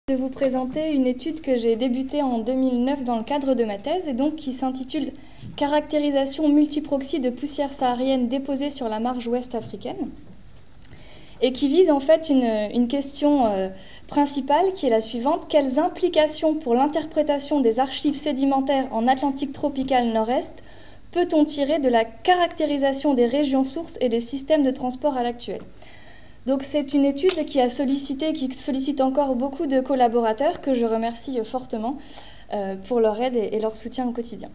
De vous présenter une étude que j'ai débutée en 2009 dans le cadre de ma thèse et donc qui s'intitule « Caractérisation multiproxy de poussière saharienne déposée sur la marge ouest africaine » et qui vise en fait une question principale qui est la suivante: quelles implications pour l'interprétation des archives sédimentaires en Atlantique tropical nord-est peut-on tirer de la caractérisation des régions sources et des systèmes de transport à l'actuel? Donc c'est une étude qui a sollicité, qui sollicite encore beaucoup de collaborateurs que je remercie fortement pour leur aide et leur soutien au quotidien.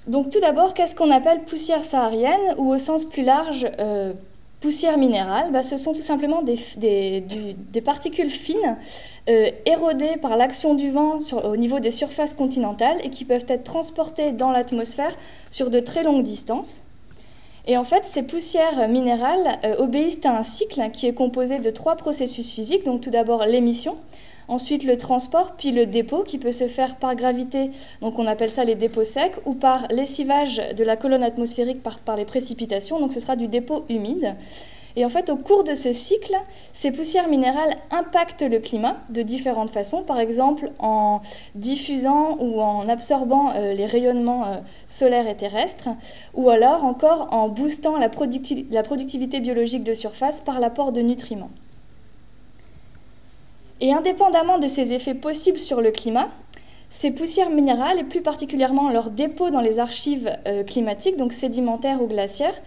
Donc tout d'abord, qu'est-ce qu'on appelle poussière saharienne ou au sens plus large poussière minérale? Ce sont tout simplement des particules fines érodées par l'action du vent au niveau des surfaces continentales et qui peuvent être transportées dans l'atmosphère sur de très longues distances. Et en fait, ces poussières minérales obéissent à un cycle qui est composé de 3 processus physiques. Donc tout d'abord l'émission, ensuite le transport, puis le dépôt qui peut se faire par gravité, donc on appelle ça les dépôts secs, ou par lessivage de la colonne atmosphérique par les précipitations, donc ce sera du dépôt humide. Et en fait, au cours de ce cycle, ces poussières minérales impactent le climat de différentes façons, par exemple en diffusant ou en absorbant les rayonnements solaires et terrestres, ou alors encore en boostant la productivité biologique de surface par l'apport de nutriments. Et indépendamment de ces effets possibles sur le climat, ces poussières minérales, et plus particulièrement leurs dépôts dans les archives climatiques, donc sédimentaires ou glaciaires,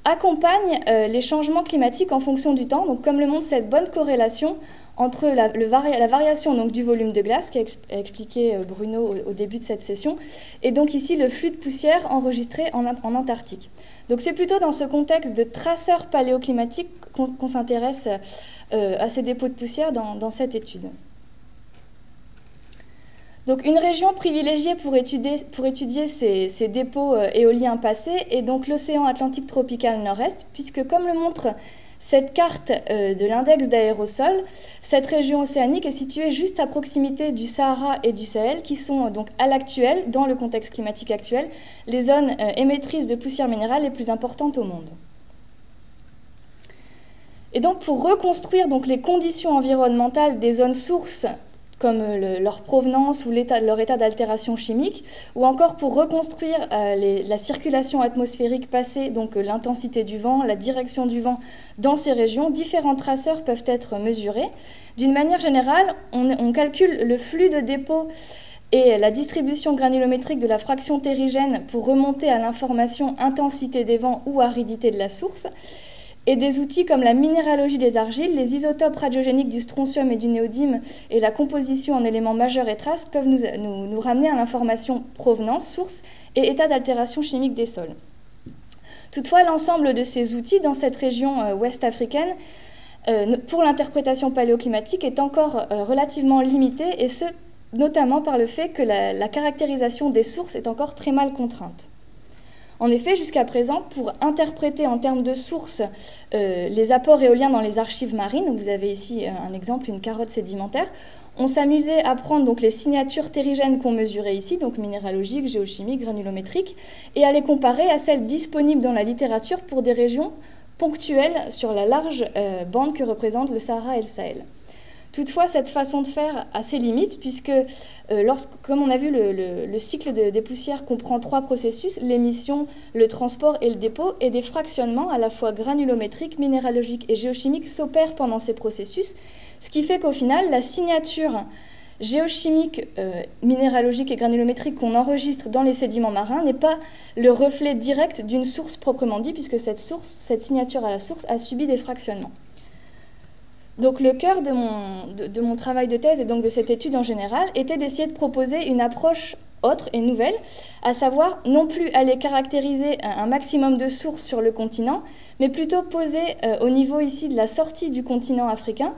accompagnent les changements climatiques en fonction du temps, donc comme le montre cette bonne corrélation entre la variation donc, du volume de glace, qu'a expliqué Bruno au début de cette session, et donc ici le flux de poussière enregistré en Antarctique. Donc c'est plutôt dans ce contexte de traceurs paléoclimatiques qu'on s'intéresse à ces dépôts de poussière dans cette étude. Donc une région privilégiée pour étudier ces dépôts éoliens passés est donc l'océan Atlantique tropical nord-est, puisque comme le montre cette carte de l'index d'aérosols, cette région océanique est située juste à proximité du Sahara et du Sahel, qui sont donc à l'actuel, dans le contexte climatique actuel, les zones émettrices de poussières minérales les plus importantes au monde. Et donc pour reconstruire donc, les conditions environnementales des zones sources, comme leur provenance ou leur état d'altération chimique, ou encore pour reconstruire la circulation atmosphérique passée, donc l'intensité du vent, la direction du vent dans ces régions, différents traceurs peuvent être mesurés. D'une manière générale, on calcule le flux de dépôt et la distribution granulométrique de la fraction terrigène pour remonter à l'information intensité des vents ou aridité de la source. Et des outils comme la minéralogie des argiles, les isotopes radiogéniques du strontium et du néodyme et la composition en éléments majeurs et traces peuvent nous ramener à l'information provenance, source et état d'altération chimique des sols. Toutefois, l'ensemble de ces outils dans cette région ouest africaine pour l'interprétation paléoclimatique est encore relativement limité, et ce, notamment par le fait que la caractérisation des sources est encore très mal contrainte. En effet, jusqu'à présent, pour interpréter en termes de sources les apports éoliens dans les archives marines, vous avez ici un exemple, une carotte sédimentaire, on s'amusait à prendre donc, les signatures terrigènes qu'on mesurait ici, donc minéralogiques, géochimiques, granulométriques, et à les comparer à celles disponibles dans la littérature pour des régions ponctuelles sur la large bande que représentent le Sahara et le Sahel. Toutefois, cette façon de faire a ses limites, puisque, comme on a vu, le cycle des poussières comprend 3 processus, l'émission, le transport et le dépôt, et des fractionnements à la fois granulométriques, minéralogiques et géochimiques s'opèrent pendant ces processus, ce qui fait qu'au final, la signature géochimique, minéralogique et granulométrique qu'on enregistre dans les sédiments marins n'est pas le reflet direct d'une source proprement dit, puisque cette signature à la source a subi des fractionnements. Donc le cœur de mon travail de thèse et donc de cette étude en général était d'essayer de proposer une approche autre et nouvelle, à savoir non plus aller caractériser un maximum de sources sur le continent, mais plutôt poser au niveau ici de la sortie du continent africain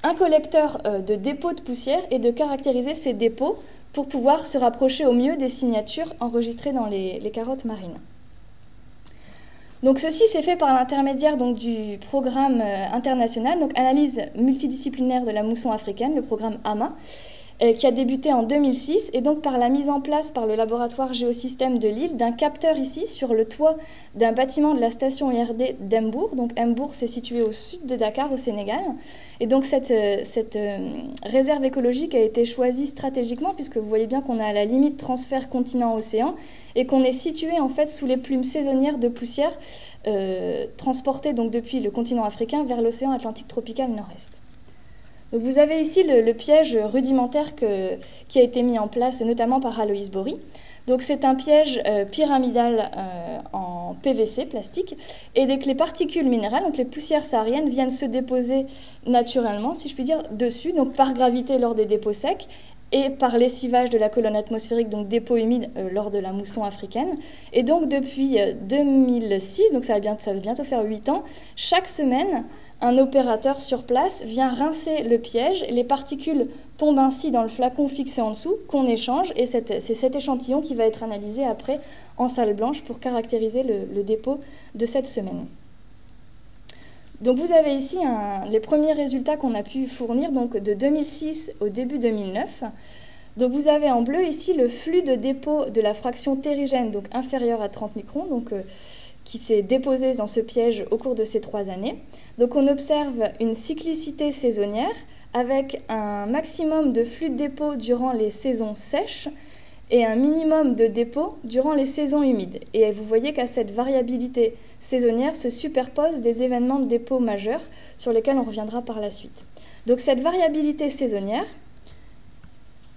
un collecteur de dépôts de poussière et de caractériser ces dépôts pour pouvoir se rapprocher au mieux des signatures enregistrées dans les carottes marines. Donc ceci s'est fait par l'intermédiaire du programme international, donc analyse multidisciplinaire de la mousson africaine, le programme AMA, qui a débuté en 2006, et donc par la mise en place par le laboratoire Géosystème de Lille d'un capteur ici sur le toit d'un bâtiment de la station IRD d'Embourg. Donc Embourg, c'est situé au sud de Dakar, au Sénégal. Et donc cette réserve écologique a été choisie stratégiquement, puisque vous voyez bien qu'on a à la limite transfert continent-océan, et qu'on est situé en fait sous les plumes saisonnières de poussière transportées donc depuis le continent africain vers l'océan Atlantique tropical nord-est. Donc vous avez ici le piège rudimentaire qui a été mis en place notamment par Aloïs Bory. Donc c'est un piège pyramidal en PVC, plastique, et dès que les particules minérales, donc les poussières sahariennes, viennent se déposer naturellement, si je puis dire, dessus, donc par gravité lors des dépôts secs, et par lessivage de la colonne atmosphérique, donc dépôt humide lors de la mousson africaine. Et donc depuis 2006, donc ça va bientôt faire 8 ans, chaque semaine, un opérateur sur place vient rincer le piège, les particules tombent ainsi dans le flacon fixé en dessous qu'on échange, et c'est cet échantillon qui va être analysé après en salle blanche pour caractériser le dépôt de cette semaine. Donc vous avez ici les premiers résultats qu'on a pu fournir donc de 2006 au début 2009. Donc vous avez en bleu ici le flux de dépôt de la fraction terrigène, donc inférieure à 30 microns, donc qui s'est déposé dans ce piège au cours de ces 3 années. Donc on observe une cyclicité saisonnière avec un maximum de flux de dépôt durant les saisons sèches et un minimum de dépôt durant les saisons humides. Et vous voyez qu'à cette variabilité saisonnière se superposent des événements de dépôt majeurs sur lesquels on reviendra par la suite. Donc cette variabilité saisonnière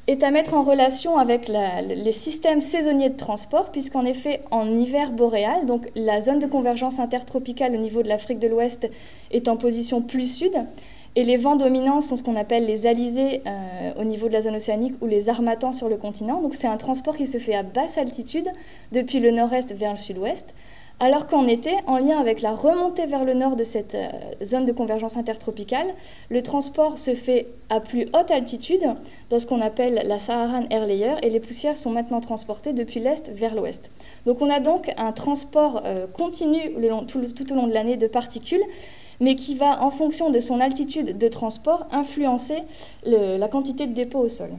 est à mettre en relation avec les systèmes saisonniers de transport, puisqu'en effet, en hiver boréal, donc la zone de convergence intertropicale au niveau de l'Afrique de l'Ouest est en position plus sud, et les vents dominants sont ce qu'on appelle les alizés au niveau de la zone océanique ou les harmattan sur le continent. Donc c'est un transport qui se fait à basse altitude, depuis le nord-est vers le sud-ouest, alors qu'en été, en lien avec la remontée vers le nord de cette zone de convergence intertropicale, le transport se fait à plus haute altitude, dans ce qu'on appelle la Saharan Air Layer, et les poussières sont maintenant transportées depuis l'est vers l'ouest. Donc on a donc un transport continu tout au long de l'année de particules, mais qui va, en fonction de son altitude de transport, influencer la quantité de dépôt au sol.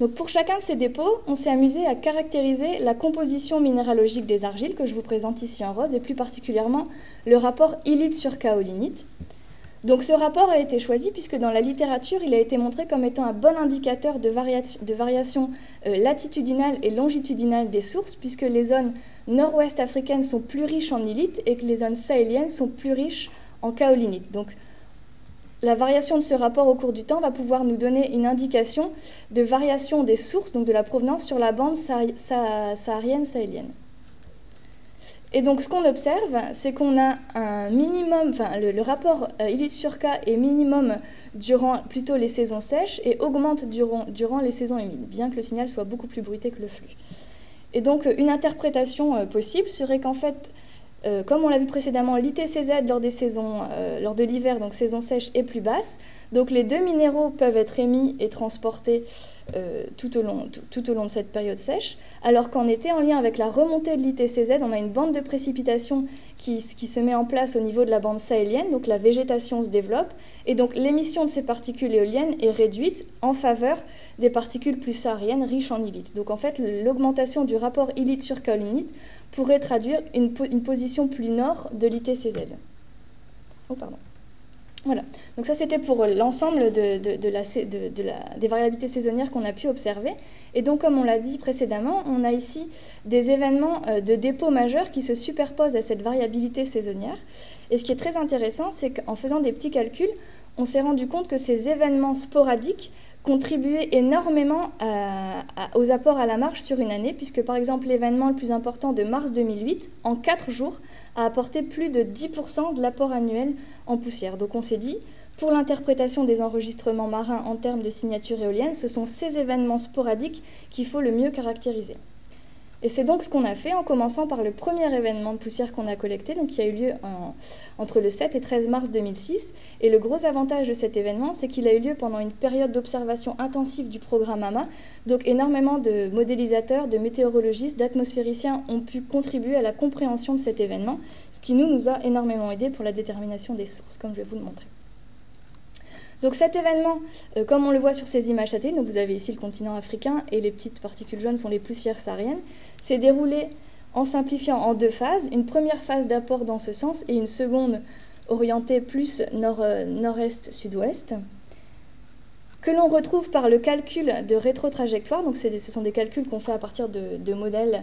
Donc pour chacun de ces dépôts, on s'est amusé à caractériser la composition minéralogique des argiles, que je vous présente ici en rose, et plus particulièrement le rapport illite sur kaolinite. Donc ce rapport a été choisi puisque dans la littérature, il a été montré comme étant un bon indicateur de variation latitudinale et longitudinale des sources, puisque les zones nord-ouest africaines sont plus riches en illite et que les zones sahéliennes sont plus riches en kaolinite. Donc la variation de ce rapport au cours du temps va pouvoir nous donner une indication de variation des sources, donc de la provenance sur la bande saharienne sahélienne. Et donc ce qu'on observe, c'est qu'on a un minimum, enfin le rapport illite sur K est minimum durant plutôt les saisons sèches et augmente durant les saisons humides, bien que le signal soit beaucoup plus bruité que le flux. Et donc une interprétation possible serait qu'en fait, comme on l'a vu précédemment, l'ITCZ lors de l'hiver, donc saison sèche, est plus basse. Donc les deux minéraux peuvent être émis et transportés tout au long de cette période sèche, alors qu'en été, en lien avec la remontée de l'ITCZ, on a une bande de précipitation qui se met en place au niveau de la bande sahélienne, donc la végétation se développe, et donc l'émission de ces particules éoliennes est réduite en faveur des particules plus sahariennes riches en illite. Donc en fait, l'augmentation du rapport illite sur kaolinite pourrait traduire une position plus nord de l'ITCZ. Oh, pardon. Voilà, donc ça c'était pour l'ensemble des variabilités saisonnières qu'on a pu observer. Et donc comme on l'a dit précédemment, on a ici des événements de dépôt majeurs qui se superposent à cette variabilité saisonnière. Et ce qui est très intéressant, c'est qu'en faisant des petits calculs, on s'est rendu compte que ces événements sporadiques contribuaient énormément aux apports à la marge sur une année, puisque par exemple l'événement le plus important de mars 2008, en 4 jours, a apporté plus de 10% de l'apport annuel en poussière. Donc on s'est dit, pour l'interprétation des enregistrements marins en termes de signature éolienne, ce sont ces événements sporadiques qu'il faut le mieux caractériser. Et c'est donc ce qu'on a fait en commençant par le premier événement de poussière qu'on a collecté, donc qui a eu lieu entre le 7 et 13 mars 2006. Et le gros avantage de cet événement, c'est qu'il a eu lieu pendant une période d'observation intensive du programme AMA. Donc énormément de modélisateurs, de météorologistes, d'atmosphériciens ont pu contribuer à la compréhension de cet événement, ce qui nous a énormément aidé pour la détermination des sources, comme je vais vous le montrer. Donc cet événement, comme on le voit sur ces images satellites, donc vous avez ici le continent africain et les petites particules jaunes sont les poussières sahariennes, s'est déroulé en simplifiant en 2 phases, une première phase d'apport dans ce sens et une seconde orientée plus nord-est-sud-ouest, que l'on retrouve par le calcul de rétrotrajectoire. Donc ce sont des calculs qu'on fait à partir de modèles,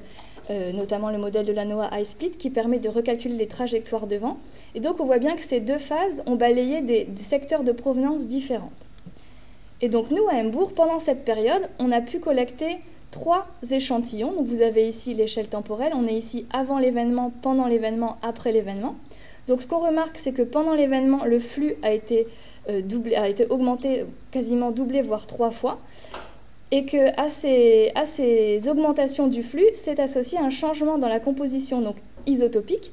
notamment le modèle de la NOAA HiSplit, qui permet de recalculer les trajectoires de vent. Et donc on voit bien que ces 2 phases ont balayé des secteurs de provenance différentes. Et donc nous, à Hambourg, pendant cette période, on a pu collecter 3 échantillons. Donc vous avez ici l'échelle temporelle, on est ici avant l'événement, pendant l'événement, après l'événement. Donc ce qu'on remarque, c'est que pendant l'événement, le flux a été augmenté, quasiment doublé, voire 3 fois, et qu'à ces augmentations du flux s'est associé un changement dans la composition donc isotopique,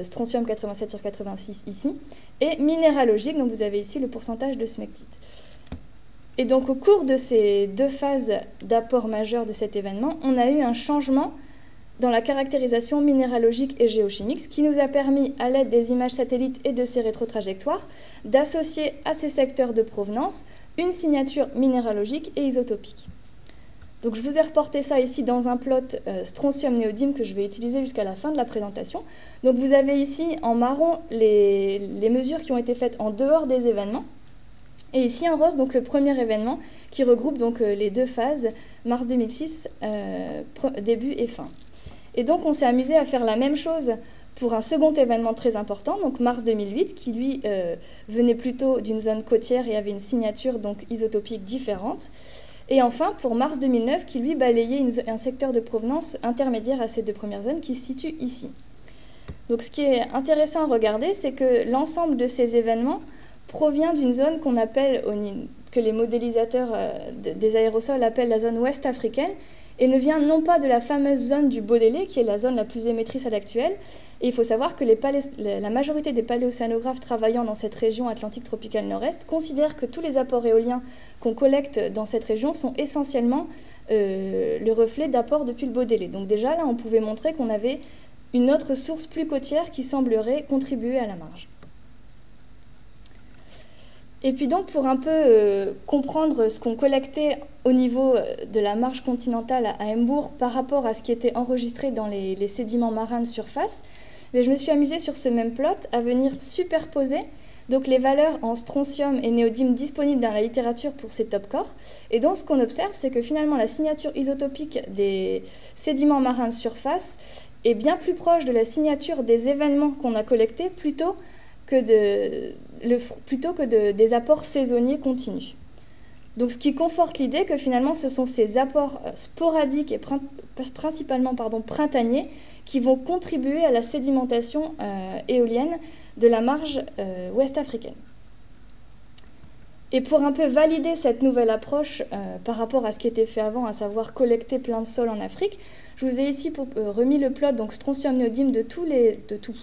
strontium 87 sur 86 ici, et minéralogique, donc vous avez ici le pourcentage de smectite. Et donc au cours de ces 2 phases d'apport majeur de cet événement, on a eu un changement dans la caractérisation minéralogique et géochimique, ce qui nous a permis, à l'aide des images satellites et de ces rétrotrajectoires, d'associer à ces secteurs de provenance une signature minéralogique et isotopique. Donc je vous ai reporté ça ici dans un plot strontium-néodyme que je vais utiliser jusqu'à la fin de la présentation. Donc vous avez ici en marron les mesures qui ont été faites en dehors des événements. Et ici en rose, donc le premier événement qui regroupe donc les 2 phases, mars 2006, début et fin. Et donc on s'est amusé à faire la même chose pour un second événement très important, donc mars 2008, qui lui venait plutôt d'une zone côtière et avait une signature donc isotopique différente. Et enfin pour mars 2009, qui lui balayait un secteur de provenance intermédiaire à ces 2 premières zones qui se situe ici. Donc ce qui est intéressant à regarder, c'est que l'ensemble de ces événements provient d'une zone qu'on appelle, que les modélisateurs des aérosols appellent la zone ouest africaine, et ne vient non pas de la fameuse zone du Baudelaire, qui est la zone la plus émettrice à l'actuel. Et il faut savoir que la majorité des paléocéanographes travaillant dans cette région atlantique tropicale nord-est considèrent que tous les apports éoliens qu'on collecte dans cette région sont essentiellement le reflet d'apports depuis le Baudelaire. Donc déjà là, on pouvait montrer qu'on avait une autre source plus côtière qui semblerait contribuer à la marge. Et puis donc pour un peu comprendre ce qu'on collectait au niveau de la marge continentale à Hambourg par rapport à ce qui était enregistré dans les sédiments marins de surface, mais je me suis amusée sur ce même plot à venir superposer donc les valeurs en strontium et néodyme disponibles dans la littérature pour ces top cores. Et donc ce qu'on observe, c'est que finalement la signature isotopique des sédiments marins de surface est bien plus proche de la signature des événements qu'on a collectés plutôt que des apports saisonniers continus. Donc ce qui conforte l'idée que finalement ce sont ces apports sporadiques et principalement printaniers qui vont contribuer à la sédimentation éolienne de la marge ouest africaine. Et pour un peu valider cette nouvelle approche par rapport à ce qui était fait avant, à savoir collecter plein de sols en Afrique, je vous ai ici remis le plot, donc strontium-néodyme,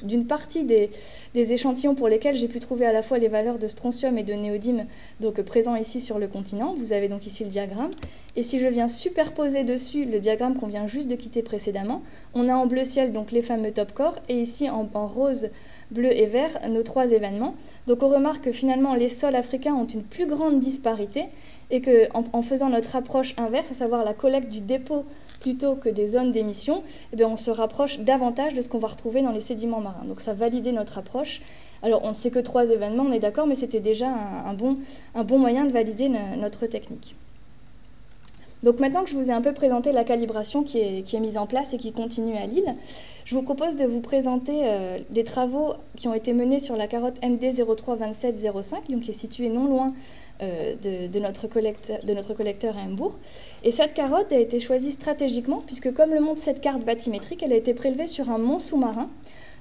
d'une partie des échantillons pour lesquels j'ai pu trouver à la fois les valeurs de strontium et de néodyme donc, présents ici sur le continent. Vous avez donc ici le diagramme. Et si je viens superposer dessus le diagramme qu'on vient juste de quitter précédemment, on a en bleu ciel donc les fameux top cores et ici en rose, bleu et vert nos 3 événements. Donc on remarque que finalement les sols africains ont une plus grande disparité et qu'en faisant notre approche inverse, à savoir la collecte du dépôt plutôt que des zones d'émission, eh bien on se rapproche davantage de ce qu'on va retrouver dans les sédiments marins. Donc ça validait notre approche. Alors on ne sait que 3 événements, on est d'accord, mais c'était déjà un bon moyen de valider notre technique. Donc maintenant que je vous ai un peu présenté la calibration qui est mise en place et qui continue à Lille, je vous propose de vous présenter des travaux qui ont été menés sur la carotte MD 032705, donc qui est située non loin de notre collecteur à Hambourg. Et cette carotte a été choisie stratégiquement puisque, comme le montre cette carte bathymétrique, elle a été prélevée sur un mont sous-marin.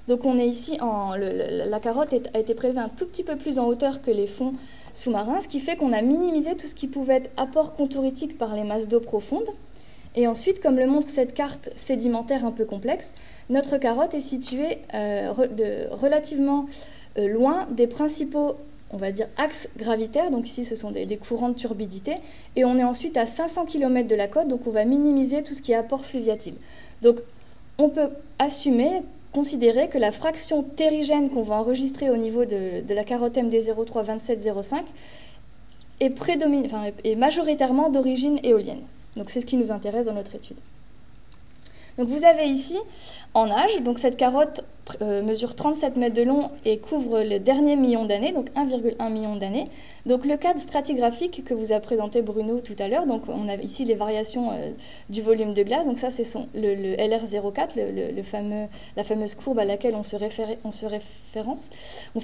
Donc on est ici, la carotte a été prélevée un tout petit peu plus en hauteur que les fonds sous-marins, ce qui fait qu'on a minimisé tout ce qui pouvait être apport contouritique par les masses d'eau profondes. Et ensuite, comme le montre cette carte sédimentaire un peu complexe, notre carotte est située relativement loin des principaux, on va dire, axes gravitaires. Donc ici, ce sont des courants de turbidité. Et on est ensuite à 500 km de la côte, donc on va minimiser tout ce qui est apport fluviatile. Donc on peut considérer que la fraction terrigène qu'on va enregistrer au niveau de la carotte MD 032705 est majoritairement d'origine éolienne. Donc c'est ce qui nous intéresse dans notre étude. Donc vous avez ici, en âge, donc cette carotte mesure 37 mètres de long et couvre le dernier million d'années, donc 1,1 million d'années. Donc le cadre stratigraphique que vous a présenté Bruno tout à l'heure, donc on a ici les variations du volume de glace, donc ça c'est le LR04, la fameuse courbe à laquelle on fait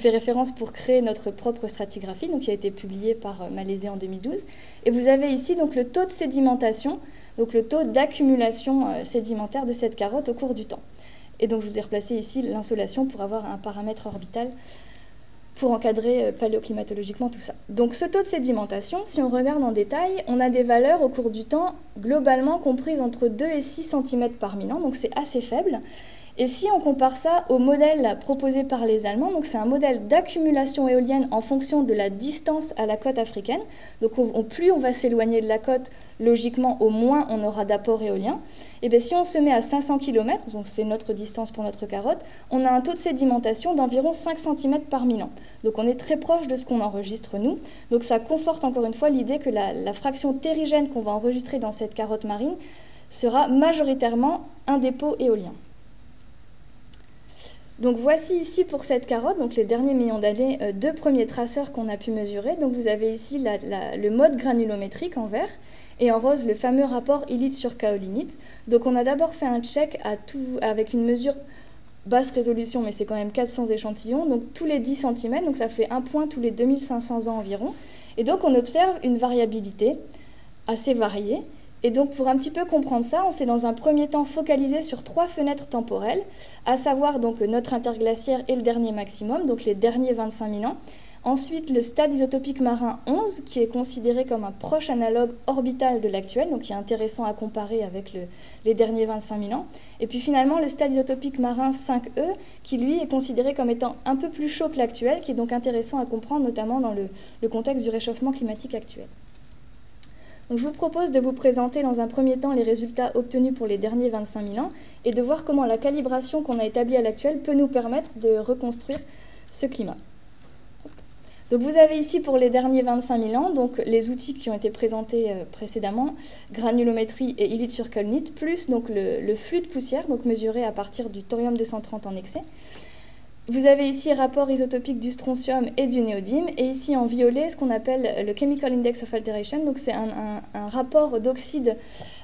référence pour créer notre propre stratigraphie, donc qui a été publiée par Malaisé en 2012. Et vous avez ici donc le taux de sédimentation, donc le taux d'accumulation sédimentaire de cette carotte au cours du temps. Et donc, je vous ai replacé ici l'insolation pour avoir un paramètre orbital pour encadrer paléoclimatologiquement tout ça. Donc, ce taux de sédimentation, si on regarde en détail, on a des valeurs au cours du temps globalement comprises entre 2 et 6 cm par 1000 ans, donc c'est assez faible. Et si on compare ça au modèle proposé par les Allemands, donc c'est un modèle d'accumulation éolienne en fonction de la distance à la côte africaine. Donc plus on va s'éloigner de la côte, logiquement, au moins on aura d'apport éolien. Et bien si on se met à 500 km, donc c'est notre distance pour notre carotte, on a un taux de sédimentation d'environ 5 cm par 1000 ans. Donc on est très proche de ce qu'on enregistre nous. Donc ça conforte encore une fois l'idée que la fraction terrigène qu'on va enregistrer dans cette carotte marine sera majoritairement un dépôt éolien. Donc voici ici pour cette carotte, donc les derniers millions d'années, deux premiers traceurs qu'on a pu mesurer. Donc vous avez ici le mode granulométrique en vert et en rose le fameux rapport illite sur kaolinite. Donc on a d'abord fait un check avec une mesure basse résolution, mais c'est quand même 400 échantillons, donc tous les 10 cm, donc ça fait un point tous les 2500 ans environ. Et donc on observe une variabilité assez variée. Et donc, pour un petit peu comprendre ça, on s'est dans un premier temps focalisé sur 3 fenêtres temporelles, à savoir donc notre interglaciaire et le dernier maximum, donc les derniers 25 000 ans. Ensuite, le stade isotopique marin 11, qui est considéré comme un proche analogue orbital de l'actuel, donc qui est intéressant à comparer avec les derniers 25 000 ans. Et puis finalement, le stade isotopique marin 5E, qui lui est considéré comme étant un peu plus chaud que l'actuel, qui est donc intéressant à comprendre, notamment dans le contexte du réchauffement climatique actuel. Donc, je vous propose de vous présenter dans un premier temps les résultats obtenus pour les derniers 25 000 ans et de voir comment la calibration qu'on a établie à l'actuel peut nous permettre de reconstruire ce climat. Donc, vous avez ici pour les derniers 25 000 ans donc, les outils qui ont été présentés précédemment, granulométrie et illite sur kaolinite, plus donc, le flux de poussière donc, mesuré à partir du thorium-230 en excès. Vous avez ici rapport isotopique du strontium et du néodyme, et ici en violet ce qu'on appelle le Chemical Index of Alteration, donc c'est un rapport d'oxyde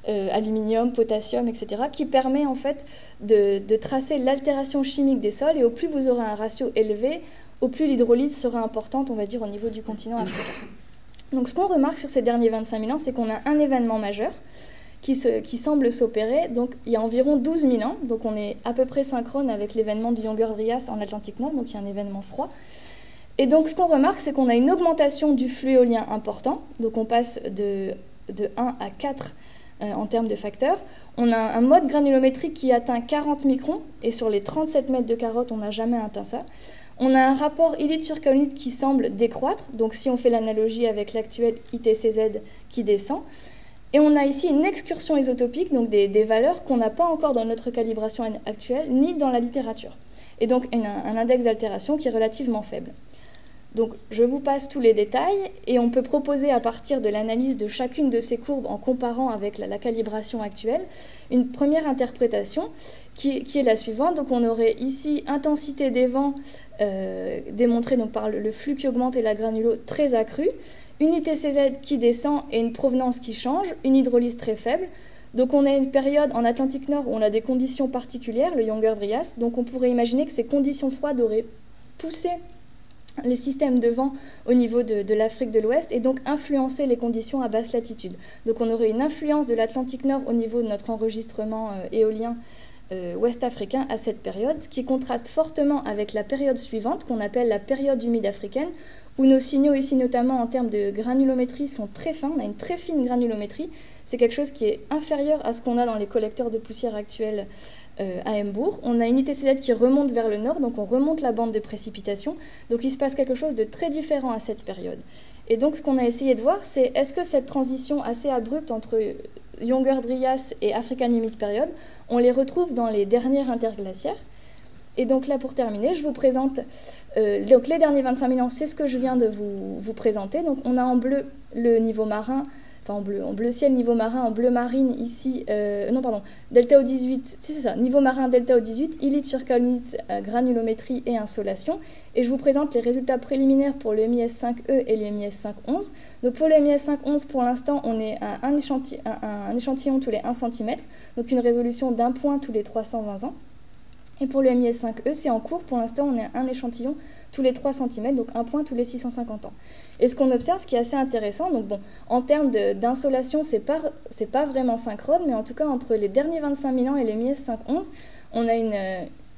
aluminium, potassium, etc., qui permet en fait de tracer l'altération chimique des sols, et au plus vous aurez un ratio élevé, au plus l'hydrolyse sera importante, on va dire, au niveau du continent africain. Donc ce qu'on remarque sur ces derniers 25 000 ans, c'est qu'on a un événement majeur, qui semble s'opérer donc, il y a environ 12 000 ans. Donc on est à peu près synchrone avec l'événement du Younger-Dryas en Atlantique Nord, donc il y a un événement froid. Et donc ce qu'on remarque, c'est qu'on a une augmentation du flux éolien important. Donc on passe de 1 à 4 en termes de facteurs. On a un mode granulométrique qui atteint 40 microns, et sur les 37 mètres de carotte, on n'a jamais atteint ça. On a un rapport illite sur kaolinite qui semble décroître, donc si on fait l'analogie avec l'actuel ITCZ qui descend. Et on a ici une excursion isotopique, donc des valeurs qu'on n'a pas encore dans notre calibration actuelle, ni dans la littérature. Et donc un index d'altération qui est relativement faible. Donc je vous passe tous les détails, et on peut proposer à partir de l'analyse de chacune de ces courbes en comparant avec la calibration actuelle, une première interprétation qui est la suivante. Donc on aurait ici intensité des vents démontrée donc, par le flux qui augmente et la granulo très accrue, une ITCZ qui descend et une provenance qui change, une hydrolyse très faible. Donc on a une période en Atlantique Nord où on a des conditions particulières, le Younger-Dryas, donc on pourrait imaginer que ces conditions froides auraient poussé les systèmes de vent au niveau de l'Afrique de l'Ouest et donc influencer les conditions à basse latitude. Donc on aurait une influence de l'Atlantique Nord au niveau de notre enregistrement éolien ouest africain à cette période, ce qui contraste fortement avec la période suivante qu'on appelle la période humide africaine, où nos signaux ici notamment en termes de granulométrie sont très fins, on a une très fine granulométrie, c'est quelque chose qui est inférieur à ce qu'on a dans les collecteurs de poussière actuels à Embourg. On a une ITCZ qui remonte vers le nord, donc on remonte la bande de précipitation, donc il se passe quelque chose de très différent à cette période. Et donc ce qu'on a essayé de voir, c'est est-ce que cette transition assez abrupte entre Younger-Dryas et African Humid Period, on les retrouve dans les dernières interglaciaires. Et donc là, pour terminer, je vous présente donc les derniers 25 000 ans, c'est ce que je viens de vous présenter. Donc on a en bleu le niveau marin, enfin en bleu ciel, niveau marin, en bleu marine ici, non pardon, delta O18, c'est ça, niveau marin, delta O18, illite sur kaolinite, granulométrie et insolation. Et je vous présente les résultats préliminaires pour le MIS 5E et le MIS 511. Donc pour le MIS 511, pour l'instant, on est à un échantillon tous les 1 cm, donc une résolution d'1 point tous les 320 ans. Et pour le MIS 5E, c'est en cours. Pour l'instant, on est à un échantillon tous les 3 cm, donc un point tous les 650 ans. Et ce qu'on observe, ce qui est assez intéressant, donc bon, en termes d'insolation, c'est pas vraiment synchrone, mais en tout cas, entre les derniers 25 000 ans et le MIS 511, on a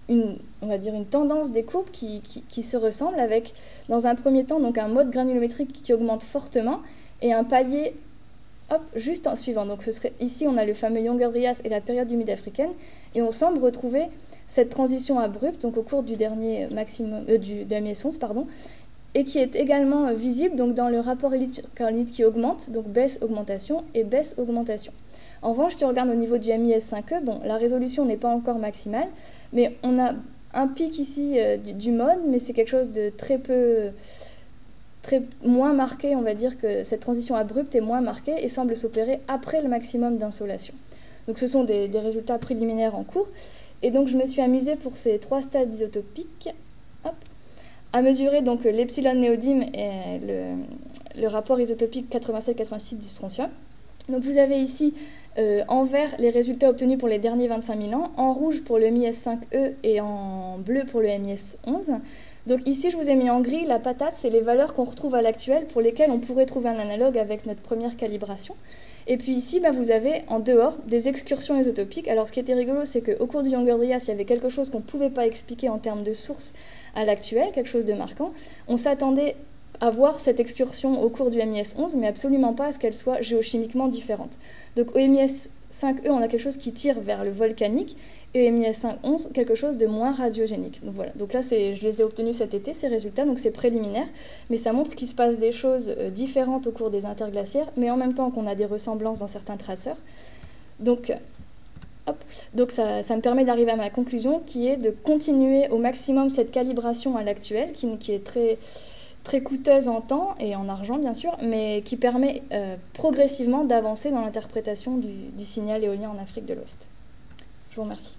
on va dire une tendance des courbes qui se ressemblent avec, dans un premier temps, donc un mode granulométrique qui augmente fortement et un palier juste en suivant. Donc ce serait, ici, on a le fameux Younger-Dryas et la période humide africaine, et on semble retrouver cette transition abrupte, donc au cours du dernier maximum, du MIS 11, pardon, et qui est également visible donc, dans le rapport élite-kaolinite qui augmente, donc baisse-augmentation et baisse-augmentation. En revanche, si on regarde au niveau du MIS 5E, bon, la résolution n'est pas encore maximale, mais on a un pic ici du mode, mais c'est quelque chose de moins marqué, on va dire que cette transition abrupte est moins marquée et semble s'opérer après le maximum d'insolation. Donc ce sont des résultats préliminaires en cours. Et donc je me suis amusée pour ces 3 stades isotopiques à mesurer donc l'epsilon néodyme et le rapport isotopique 87-86 du strontium. Donc vous avez ici en vert les résultats obtenus pour les derniers 25 000 ans, en rouge pour le MIS 5E et en bleu pour le MIS 11. Donc ici, je vous ai mis en gris la patate, c'est les valeurs qu'on retrouve à l'actuel pour lesquelles on pourrait trouver un analogue avec notre première calibration. Et puis ici, vous avez en dehors des excursions isotopiques. Alors ce qui était rigolo, c'est qu'au cours du Younger-Dryas, il y avait quelque chose qu'on ne pouvait pas expliquer en termes de source à l'actuel, quelque chose de marquant. On s'attendait à voir cette excursion au cours du MIS 11, mais absolument pas à ce qu'elle soit géochimiquement différente. Donc au MIS 5E, on a quelque chose qui tire vers le volcanique, et au MIS 511, quelque chose de moins radiogénique. Donc voilà, donc là, je les ai obtenus cet été, ces résultats, donc c'est préliminaire, mais ça montre qu'il se passe des choses différentes au cours des interglaciaires, mais en même temps qu'on a des ressemblances dans certains traceurs. Donc ça me permet d'arriver à ma conclusion, qui est de continuer au maximum cette calibration à l'actuel, qui est très coûteuse en temps et en argent bien sûr, mais qui permet progressivement d'avancer dans l'interprétation du signal éolien en Afrique de l'Ouest. Je vous remercie.